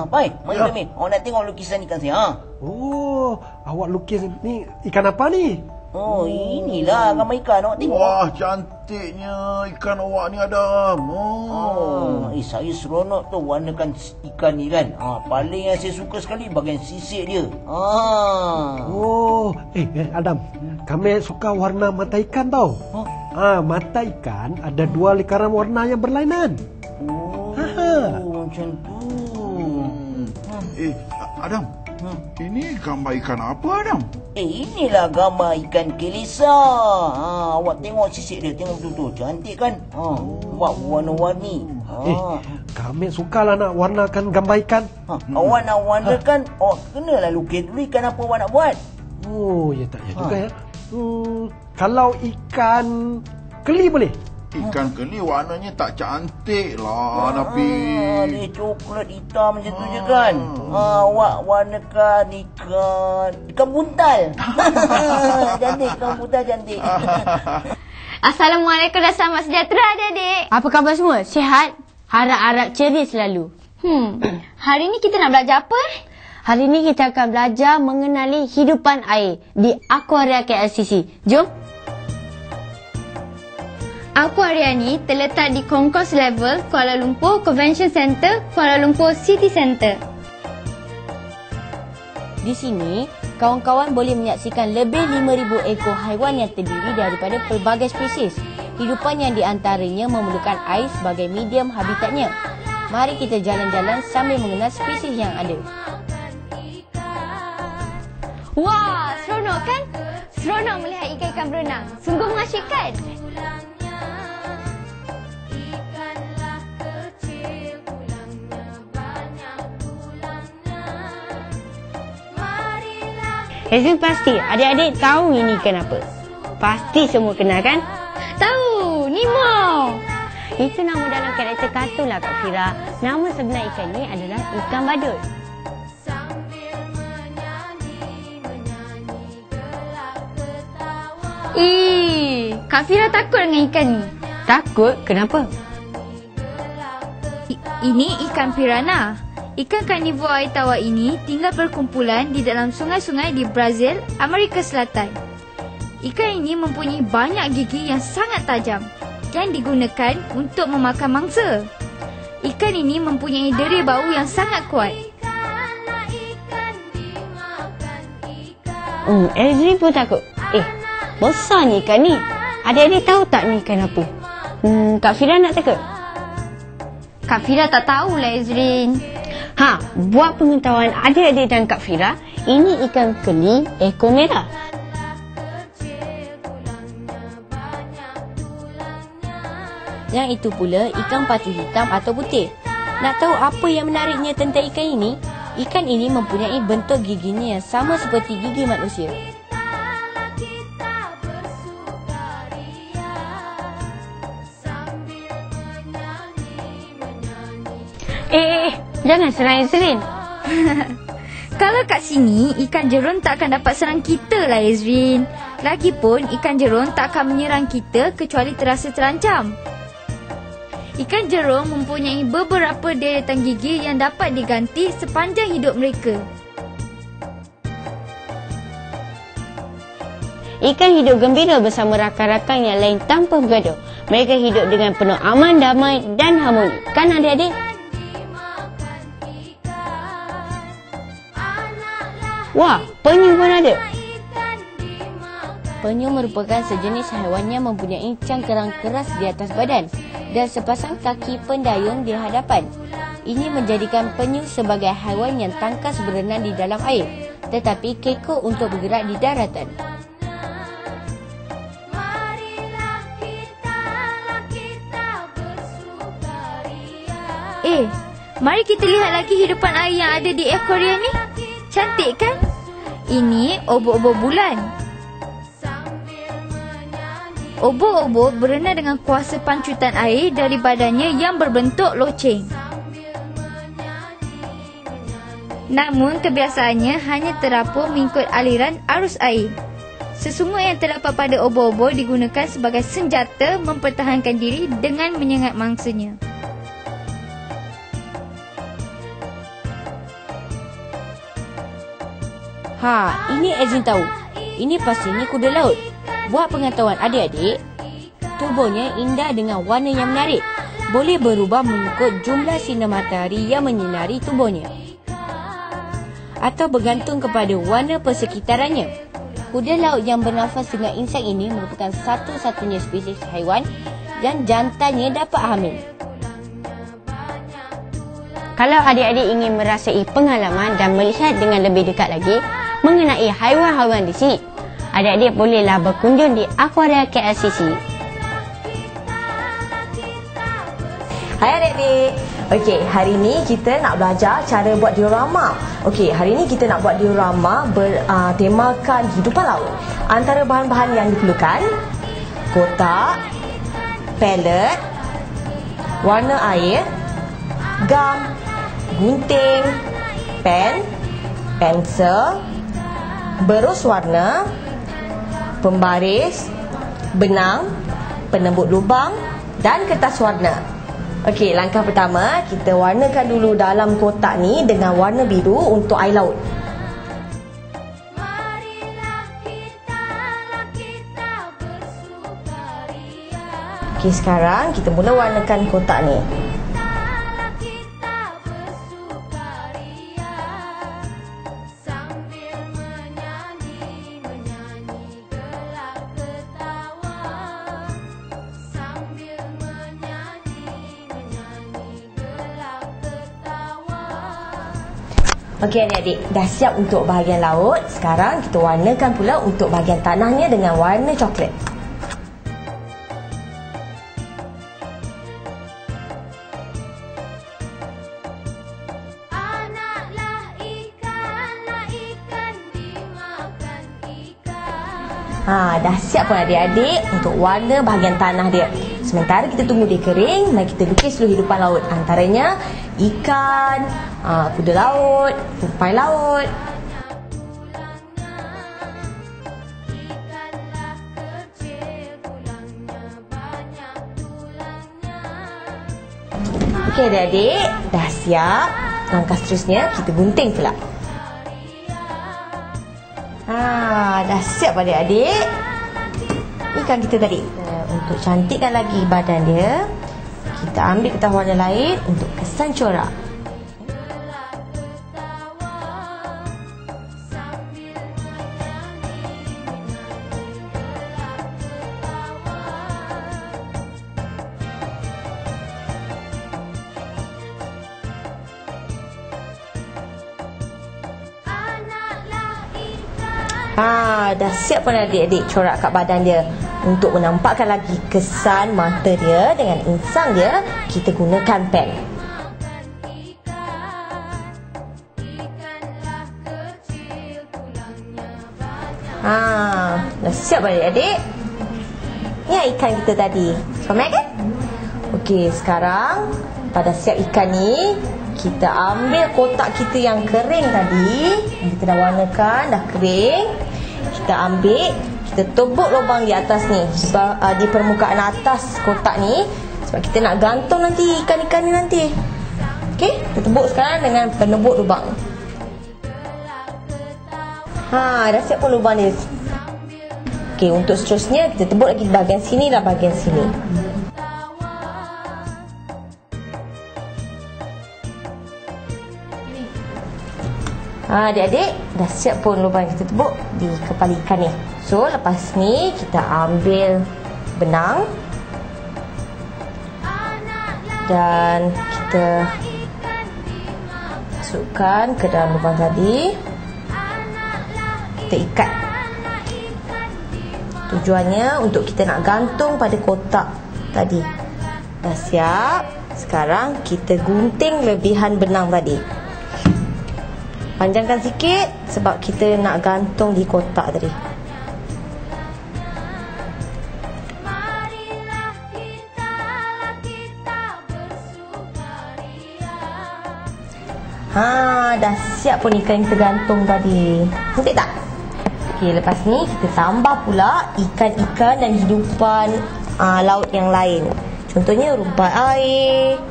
Pai, mari Min. Awak nak tengok lukisan ikan saya. Oh, awak lukis ni ikan apa ni? Oh, inilah gambar ikan. Awak tengok. Wah, cantiknya ikan awak ni, Adam. Saya seronok tu warnakan ikan ni kan. Paling yang saya suka sekali bahagian sisik dia. Oh, Adam, kami suka warna mata ikan tau. Mata ikan ada 2 lingkaran warna yang berlainan. Macam tu. Adam, ini gambar ikan apa, Adam? Inilah gambar ikan kelisa. Awak tengok sisik dia, tengok betul-betul. Cantik kan? Buat warna-warni. Kami sukalah nak warnakan gambar ikan. Awak nak warnakan, awak kenalah lukis dulu ikan apa awak nak buat. Oh, ya tak ya juga ya. Kalau ikan keli boleh? Ikan keli warnanya tak cantik lah, Nabi. Dia coklat hitam macam tu je kan. Awak warnakan ikan buntal. Cantik, ikan buntal cantik. Assalamualaikum dan selamat sejahtera adik-adik. Apa khabar semua? Sihat? Harap-harap ceria selalu. Hari ni kita nak belajar apa? Hari ni kita akan belajar mengenali hidupan air di Aquaria KLCC. Jom. Aquaria ni terletak di Concourse Level, Kuala Lumpur Convention Centre, Kuala Lumpur City Centre. Di sini, kawan-kawan boleh menyaksikan lebih 5,000 ekor haiwan yang terdiri daripada pelbagai spesies. Hidupan yang diantaranya memerlukan air sebagai medium habitatnya. Mari kita jalan-jalan sambil mengenal spesies yang ada. Wah, seronok kan? Seronok melihat ikan-ikan berenang. Sungguh mengasyikkan. Hazin pasti adik-adik tahu ini ikan apa? Pasti semua kenal kan? Tahu, Nemo. Itu nama dalam karakter kartun lah Kak Fira. Nama sebenar ikan ni adalah ikan badut. Kak Fira takut dengan ikan ni. Takut? Kenapa? Ini ikan piranha. Ikan karnivor air tawar ini tinggal berkumpulan di dalam sungai-sungai di Brazil, Amerika Selatan. Ikan ini mempunyai banyak gigi yang sangat tajam yang digunakan untuk memakan mangsa. Ikan ini mempunyai deri bau yang sangat kuat. Ezri pun takut. Besar ni ikan ni. Adik-adik tahu tak ni ikan apa? Kak Fira nak teka? Kak Fira tak tahulah Ezrin. Buat pengetahuan adik-adik dan Kak Fira, ini ikan keli ekor merah. Yang itu pula ikan pacu hitam atau putih. Nak tahu apa yang menariknya tentang ikan ini? Ikan ini mempunyai bentuk giginya yang sama seperti gigi manusia. Jangan serang Ezrin. Kalau kat sini, ikan jerun tak akan dapat serang kita lah Ezrin. Lagipun, ikan jerun tak akan menyerang kita kecuali terasa terancam. Ikan jerung mempunyai beberapa deretan gigi yang dapat diganti sepanjang hidup mereka. Ikan hidup gembira bersama rakan-rakan yang lain tanpa bergaduh. Mereka hidup dengan penuh aman, damai dan harmoni. Kan adik-adik? Wah, penyu pun ada. Penyu merupakan sejenis haiwan yang mempunyai cangkang keras di atas badan dan sepasang kaki pendayung di hadapan. Ini menjadikan penyu sebagai haiwan yang tangkas berenang di dalam air, tetapi kekok untuk bergerak di daratan. Mari kita lihat lagi hidupan air yang ada di Aquaria ni. Cantik kan? Ini obok-obok bulan. Obok-obok berenang dengan kuasa pancutan air dari badannya yang berbentuk loceng. Namun kebiasaannya hanya terapung mengikut aliran arus air. Sesungut yang terdapat pada obok-obok digunakan sebagai senjata mempertahankan diri dengan menyengat mangsanya. Ini Ezin tahu. Ini pastinya kuda laut. Buat pengetahuan adik-adik, tubuhnya indah dengan warna yang menarik. Boleh berubah mengikut jumlah sinar matahari yang menyinari tubuhnya, atau bergantung kepada warna persekitarannya. Kuda laut yang bernafas dengan insak ini merupakan satu-satunya spesies haiwan yang jantannya dapat hamil. Kalau adik-adik ingin merasai pengalaman dan melihat dengan lebih dekat lagi mengenai haiwan-haiwan di sini, adik-adik bolehlah berkunjung di Aquaria KLCC. Hai adik-adik. Okey, hari ni kita nak belajar cara buat diorama. Okey, hari ni kita nak buat diorama bertemakan hidupan laut. Antara bahan-bahan yang diperlukan: kotak, palet, warna air, gam, gunting, pen, pensel, berus warna, pembaris, benang, penembuk lubang dan kertas warna. Okey, langkah pertama, kita warnakan dulu dalam kotak ni dengan warna biru untuk air laut. Okey, sekarang kita mula warnakan kotak ni. Okey adik-adik, dah siap untuk bahagian laut. Sekarang kita warnakan pula untuk bahagian tanahnya dengan warna coklat. Dah siap pun adik-adik untuk warna bahagian tanah dia. Sementara kita tunggu dia kering, mari kita lukis dulu hidupan laut. Antaranya ikan, kuda laut, tupai laut. Okey adik-adik, dah siap. Langkah seterusnya kita gunting pula. Dah siap adik-adik ikan kita tadi. Untuk cantikkan lagi badan dia, kita ambil kertas warna lain untuk kesan corak. Dah siap pun adik-adik corak kat badan dia. Untuk menampakkan lagi kesan mata dia dengan insang dia, kita gunakan pen. Dah siap adik-adik. Ni ikan kita tadi. Comel kan? Okey, sekarang pada siap ikan ni, kita ambil kotak kita yang kering tadi. Kita dah warnakan, dah kering. Kita ambil, kita tebuk lubang di atas ni, di permukaan atas kotak ni, sebab kita nak gantung nanti ikan-ikan ni nanti. Okey, kita tebuk sekarang dengan penebuk lubang. Dah siap pun lubang ni. Okey, untuk seterusnya kita tebuk lagi di bahagian sini dan bahagian sini. Adik-adik, dah siap pun lubang yang kita tebuk di kepala ikan ni. So, lepas ni kita ambil benang dan kita masukkan ke dalam lubang tadi. Kita ikat. Tujuannya untuk kita nak gantung pada kotak tadi. Dah siap. Sekarang kita gunting lebihan benang tadi. Panjangkan sikit sebab kita nak gantung di kotak tadi. Dah siap pun ikan kita gantung tadi. Cantik tak? Okey, lepas ni kita tambah pula ikan-ikan dan hidupan laut yang lain. Contohnya rumpai air,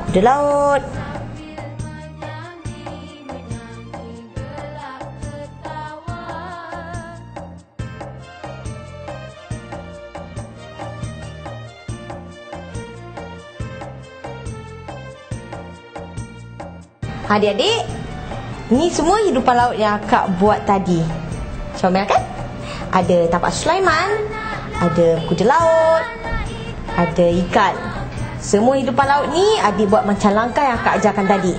kuda laut. Adik-adik, ni semua hidupan laut yang akak buat tadi. Comel kan? Ada tapak Sulaiman, ada kuda laut, ada ikan. Semua hidupan laut ni adik buat macam langkah yang akak ajarkan tadi.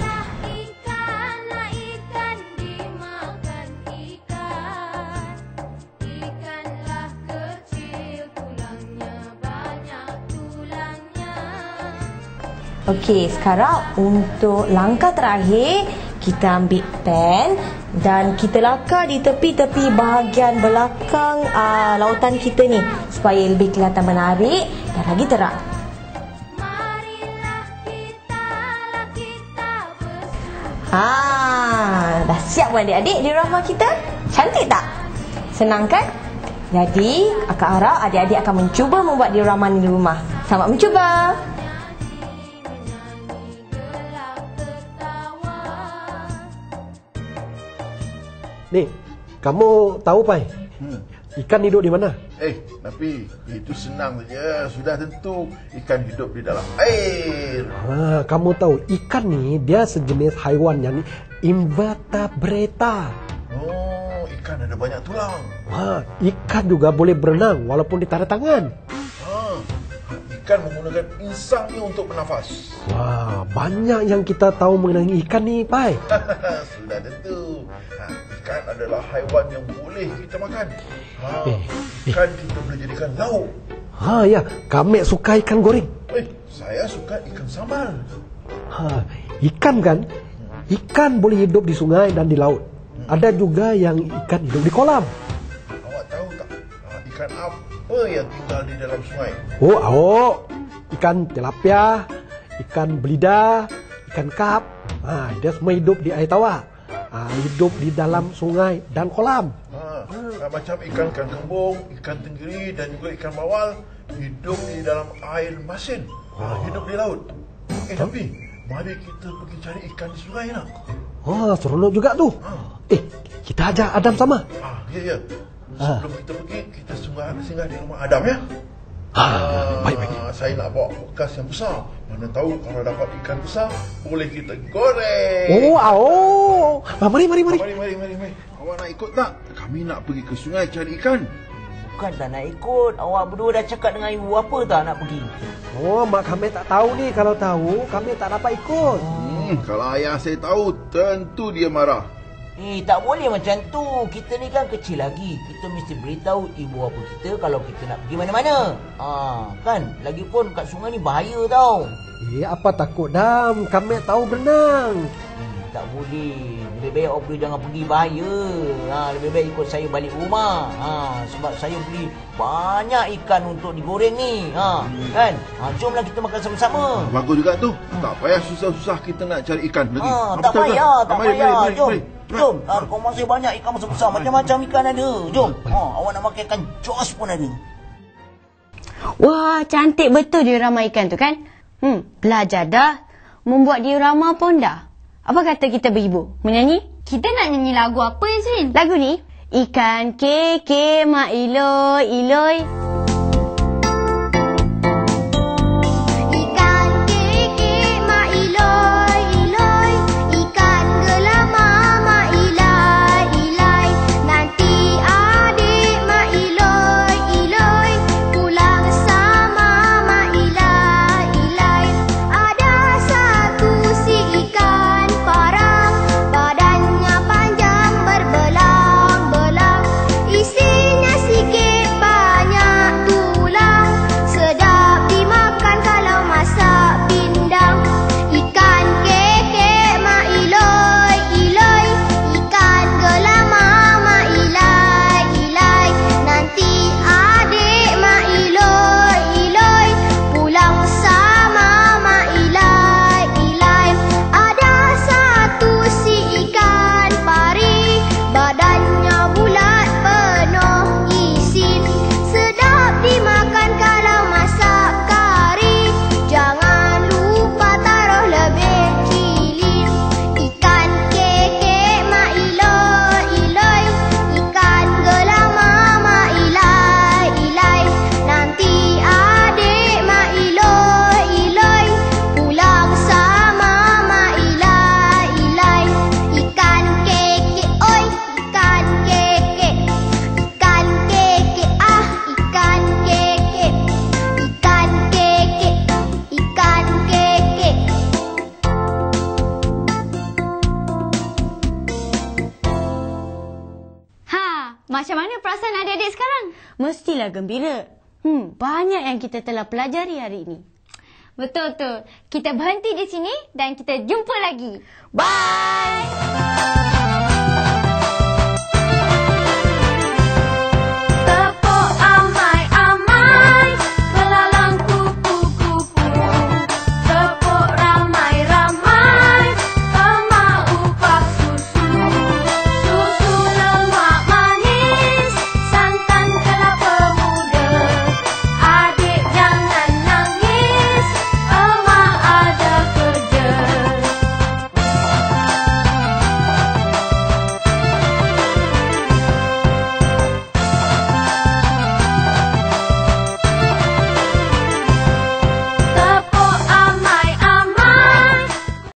Okey, sekarang untuk langkah terakhir, kita ambil pen dan kita lakar di tepi-tepi bahagian belakang lautan kita ni supaya lebih kelihatan menarik dan lagi terang. Dah siap buat adik-adik diorama kita? Cantik tak? Senang kan? Jadi, akak harap adik-adik akan mencuba membuat diorama ni di rumah. Selamat mencuba! Ni, kamu tahu Pai? Ikan hidup di mana? Tapi itu senang saja. Sudah tentu ikan hidup di dalam air. Kamu tahu ikan ni dia sejenis haiwan yang invertebrata. Oh, ikan ada banyak tulang. Ikan juga boleh berenang walaupun di tanda tangan. Ikan menggunakan insangnya untuk bernafas. Wah, banyak yang kita tahu mengenai ikan ni, Pai. Sudah tentu. Ikan adalah haiwan yang boleh kita makan. Ikan kita boleh jadikan lauk. Ya, kami suka ikan goreng. Saya suka ikan sambal. Ikan kan? Ikan boleh hidup di sungai dan di laut. Ada juga yang ikan hidup di kolam. Awak tahu tak ikan apa yang tinggal di dalam sungai? Ikan tilapia, ikan belida, ikan kap. Dia semua hidup di air tawar. Hidup di dalam sungai dan kolam. Macam ikan kembung, ikan tenggiri dan juga ikan bawal hidup di dalam air masin. Hidup di laut. Tapi mari kita pergi cari ikan di sungai nak. Seronok juga tu. Kita ajak Adam sama. Ya. Sebelum kita pergi, kita singgah di rumah Adam ya. Baik. Saya nak bawa kulkas yang besar. Mana tahu kalau dapat ikan besar, boleh kita goreng. Mari. Mari. Awak nak ikut tak? Kami nak pergi ke sungai cari ikan. Bukan tak nak ikut. Awak berdua dah cakap dengan ibu apa tak nak pergi? Mak kami tak tahu ni. Kalau tahu, kami tak dapat ikut. Kalau ayah saya tahu, tentu dia marah. Tak boleh macam tu. Kita ni kan kecil lagi. Kita mesti beritahu ibu bapa kita kalau kita nak pergi mana-mana. Kan? Lagipun kat sungai ni bahaya tau. Apa takut, Dam? Kami tahu berenang. Tak boleh. Lebih baik awak jangan pergi, bahaya. Lebih baik ikut saya balik rumah. Sebab saya beli banyak ikan untuk digoreng ni. Kan? Jomlah kita makan sama-sama. Bagus juga tu. Tak payah susah-susah kita nak cari ikan lagi. Tak payah. Jom. Mari. Kau masih banyak ikan besar-besar. Macam-macam ikan ada. Jom. Awak nak makan ikan Josh pun ada. Wah, cantik betul diorama ikan tu kan? Belajar dah. Membuat diorama pun dah. Apa kata kita beribu? Menyanyi? Kita nak nyanyi lagu apa, Izrin? Lagu ni? Ikan keke mak iloi iloi. Isinya sikit banyak Macam mana perasaan adik-adik sekarang? Mestilah gembira. Banyak yang kita telah pelajari hari ini. Betul. Kita berhenti di sini dan kita jumpa lagi. Bye!